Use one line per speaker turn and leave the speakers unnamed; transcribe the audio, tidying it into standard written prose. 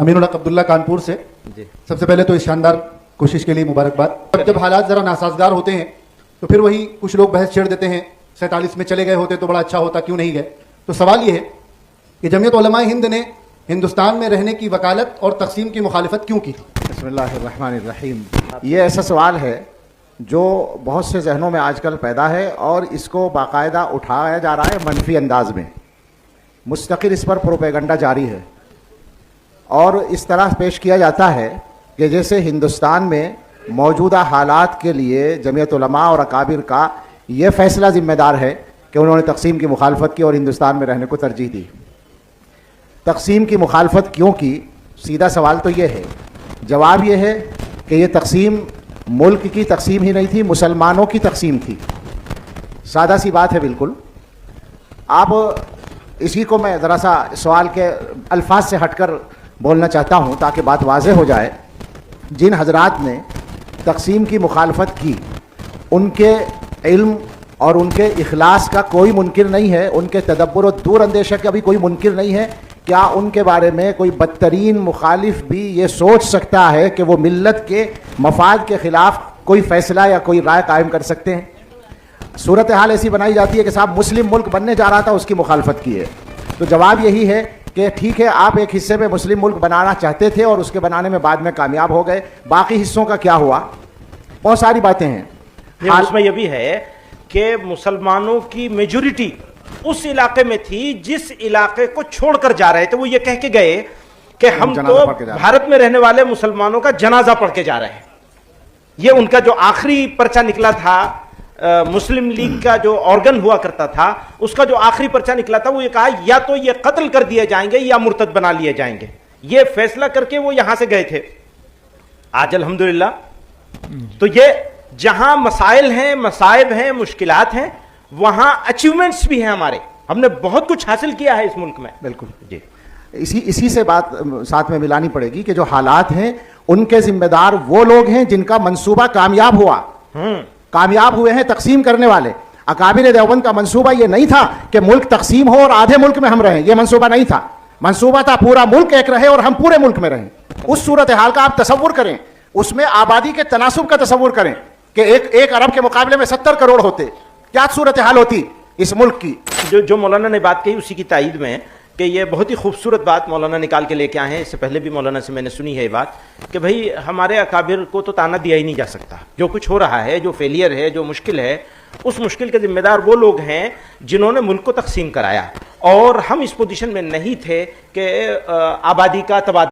अमीनुल हक अब्दुल्ला कानपुर से। सबसे पहले तो इस शानदार कोशिश के लिए मुबारकबाद। जब हालात ज़रा नासाजगार होते हैं तो फिर वही कुछ लोग बहस छेड़ देते हैं 47 में चले गए होते तो बड़ा अच्छा होता, क्यों नहीं गए। तो सवाल ये है कि जमीयत उलमाए हिंद ने हिंदुस्तान में रहने की वकालत और तकसीम की मुखालिफत क्यों की।
बिस्मिल्लाहिर्रहमानिर्रहीम। ये ऐसा सवाल है जो बहुत से जहनों में आजकल पैदा है और इसको बाकायदा उठाया जा रहा है मनफी अंदाज में। मुस्तकिल इस पर प्रोपेगंडा जारी है और इस तरह पेश किया जाता है कि जैसे हिंदुस्तान में मौजूदा हालात के लिए जमीयत उलमा और अकाबिर का ये फ़ैसला ज़िम्मेदार है कि उन्होंने तकसीम की मुखालफत की और हिंदुस्तान में रहने को तरजीह दी। तकसीम की मुखालफत क्यों की, सीधा सवाल तो ये है। जवाब ये है कि ये तकसीम मुल्क की तकसीम ही नहीं थी, मुसलमानों की तकसीम थी। सादा सी बात है बिल्कुल। आप इसी को मैं ज़रा सा सवाल के अल्फाज से हटकर बोलना चाहता हूँ ताकि बात वाज़ेह हो जाए। जिन हजरात ने तकसीम की मुखालफत की उनके इल्म और उनके इखलास का कोई मुनकिर नहीं है, उनके तदब्बर और दूर अंदेशा का भी कोई मुनकिर नहीं है। क्या उनके बारे में कोई बदतरीन मुखालिफ भी ये सोच सकता है कि वो मिल्लत के मफाद के ख़िलाफ़ कोई फ़ैसला या कोई राय कायम कर सकते हैं। सूरत हाल ऐसी बनाई जाती है कि साहब मुस्लिम मुल्क बनने जा रहा था, उसकी मुखालफत की है। तो जवाब यही है कि ठीक है, आप एक हिस्से में मुस्लिम मुल्क बनाना चाहते थे और उसके बनाने में बाद में कामयाब हो गए, बाकी हिस्सों का क्या हुआ, बहुत सारी बातें हैं।
उसमें यह भी है कि मुसलमानों की मेजोरिटी उस इलाके में थी जिस इलाके को छोड़कर जा रहे थे। वो ये कह के गए कि हम तो भारत में रहने वाले मुसलमानों का जनाजा पढ़ के जा रहे हैं। ये उनका जो आखिरी पर्चा निकला था, मुस्लिम लीग का जो ऑर्गन हुआ करता था, उसका जो आखिरी पर्चा निकला था, वो ये कहा या तो ये कत्ल कर दिए जाएंगे या मुर्तद बना लिए जाएंगे। ये फैसला करके वो यहां से गए थे। आज अल्हम्दुलिल्लाह तो ये जहां मसाइल हैं, मसाइब हैं, मुश्किलात हैं, वहां अचीवमेंट्स भी हैं हमारे। हमने बहुत कुछ हासिल किया है इस मुल्क में।
बिल्कुल जी। इसी से बात साथ में मिलानी पड़ेगी कि जो हालात हैं उनके जिम्मेदार वो लोग हैं जिनका मंसूबा कामयाब हुआ। कामयाब हुए हैं तकसीम करने वाले। अकाबिर देवबंद का मंसूबा ये नहीं था कि मुल्क तकसीम हो और आधे मुल्क में हम रहें, ये मंसूबा नहीं था। मंसूबा था पूरा मुल्क एक रहे और हम पूरे मुल्क में रहें। उस सूरत हाल का आप तसव्वुर करें, उसमें आबादी के तनासुब का तसव्वुर करें कि एक अरब के मुकाबले में 70 करोड़ होते, क्या सूरत हाल होती इस मुल्क की। जो
मौलाना ने बात कही उसी की तायद में कि ये बहुत ही खूबसूरत बात मौलाना निकाल के लेके आए हैं। इससे पहले भी मौलाना से मैंने सुनी है ये बात कि भाई हमारे अकाबिर को तो ताना दिया ही नहीं जा सकता। जो कुछ हो रहा है, जो फेलियर है, जो मुश्किल है, उस मुश्किल के जिम्मेदार वो लोग हैं जिन्होंने मुल्क को तकसीम कराया। और हम इस पोजीशन में नहीं थे कि आबादी का तबादला